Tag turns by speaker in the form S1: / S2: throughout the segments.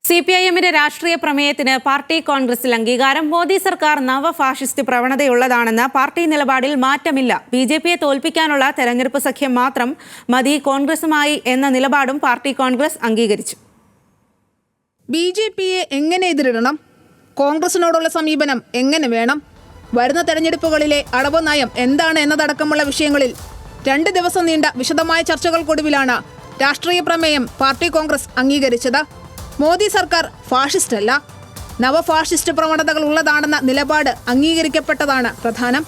S1: സിപിഐഎമ്മിന്റെ രാഷ്ട്രീയ പ്രമേയത്തിന് പാർട്ടി കോൺഗ്രസിൽ അംഗീകാരം. മോദി സർക്കാർ നവഫാഷിസ്റ്റ് പ്രവണതയുള്ളതാണെന്ന് പാർട്ടി നിലപാടിൽ മാറ്റമില്ല. ബിജെപിയെ തോൽപ്പിക്കാനുള്ള തെരഞ്ഞെടുപ്പ് സഖ്യം മാത്രം മതി കോൺഗ്രസുമായി എന്ന നിലപാടും പാർട്ടി കോൺഗ്രസ് അംഗീകരിച്ചു.
S2: ബിജെപിയെ എങ്ങനെ എതിരിടണം, കോൺഗ്രസിനോടുള്ള സമീപനം എങ്ങനെ വേണം, വരുന്ന തെരഞ്ഞെടുപ്പുകളിലെ അടവ് നയം എന്താണ് എന്നതടക്കമുള്ള വിഷയങ്ങളിൽ 2 ദിവസം നീണ്ട വിശദമായ ചർച്ചകൾക്കൊടുവിലാണ് രാഷ്ട്രീയ പ്രമേയം പാർട്ടി കോൺഗ്രസ് അംഗീകരിച്ചത്. മോദി സർക്കാർ ഫാഷിസ്റ്റ് അല്ല, നവഫാഷിസ്റ്റ് പ്രവണതകൾ ഉള്ളതാണെന്ന നിലപാട് അംഗീകരിക്കപ്പെട്ടതാണ് പ്രധാനം.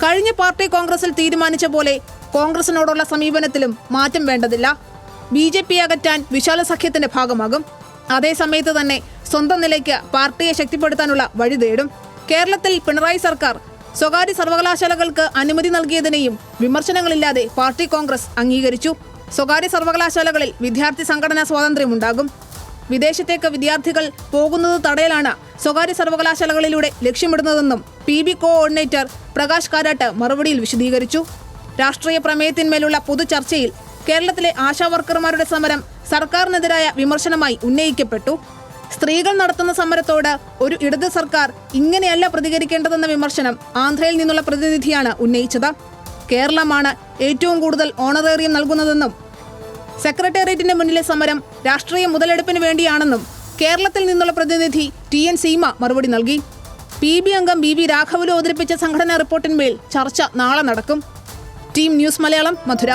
S2: കഴിഞ്ഞ പാർട്ടി കോൺഗ്രസിൽ തീരുമാനിച്ച പോലെ കോൺഗ്രസിനോടുള്ള സമീപനത്തിലും മാറ്റം വേണ്ടതില്ല. ബിജെപി അകറ്റാൻ വിശാല സഖ്യത്തിന്റെ ഭാഗമാകും. അതേസമയത്ത് തന്നെ സ്വന്തം നിലയ്ക്ക് പാർട്ടിയെ ശക്തിപ്പെടുത്താനുള്ള വഴി തേടും. കേരളത്തിൽ പിണറായി സർക്കാർ സ്വകാര്യ സർവകലാശാലകൾക്ക് അനുമതി നൽകിയതിനെയും വിമർശനങ്ങളില്ലാതെ പാർട്ടി കോൺഗ്രസ് അംഗീകരിച്ചു. സ്വകാര്യ സർവകലാശാലകളിൽ വിദ്യാർത്ഥി സംഘടനാ സ്വാതന്ത്ര്യമുണ്ടാകും. വിദേശത്തേക്ക് വിദ്യാർത്ഥികൾ പോകുന്നത് തടയലാണ് സ്വകാര്യ സർവകലാശാലകളിലൂടെ ലക്ഷ്യമിടുന്നതെന്നും PB കോഓർഡിനേറ്റർ പ്രകാശ് കാരാട്ട് മറുപടിയിൽ വിശദീകരിച്ചു. രാഷ്ട്രീയ പ്രമേയത്തിന്മേലുള്ള പൊതുചർച്ചയിൽ കേരളത്തിലെ ആശാവർക്കർമാരുടെ സമരം സർക്കാരിനെതിരായ വിമർശനമായി ഉന്നയിക്കപ്പെട്ടു. സ്ത്രീകൾ നടത്തുന്ന സമരത്തോട് ഒരു ഇടത് സർക്കാർ ഇങ്ങനെയല്ല പ്രതികരിക്കേണ്ടതെന്ന വിമർശനം ആന്ധ്രയിൽ നിന്നുള്ള പ്രതിനിധിയാണ് ഉന്നയിച്ചത്. കേരളമാണ് ഏറ്റവും കൂടുതൽ ഓണറേറിയം നൽകുന്നതെന്നും സെക്രട്ടേറിയറ്റിന് മുന്നിലെ സമരം രാഷ്ട്രീയ മുതലെടുപ്പിന് വേണ്ടിയാണെന്നും കേരളത്തിൽ നിന്നുള്ള പ്രതിനിധി TN സീമ മറുപടി നൽകി. PB അംഗം BV രാഘവലു അവതരിപ്പിച്ച സംഘടനാ റിപ്പോർട്ടിന്മേൽ ചർച്ച നാളെ നടക്കും. ടീം ന്യൂസ് മലയാളം, മധുര.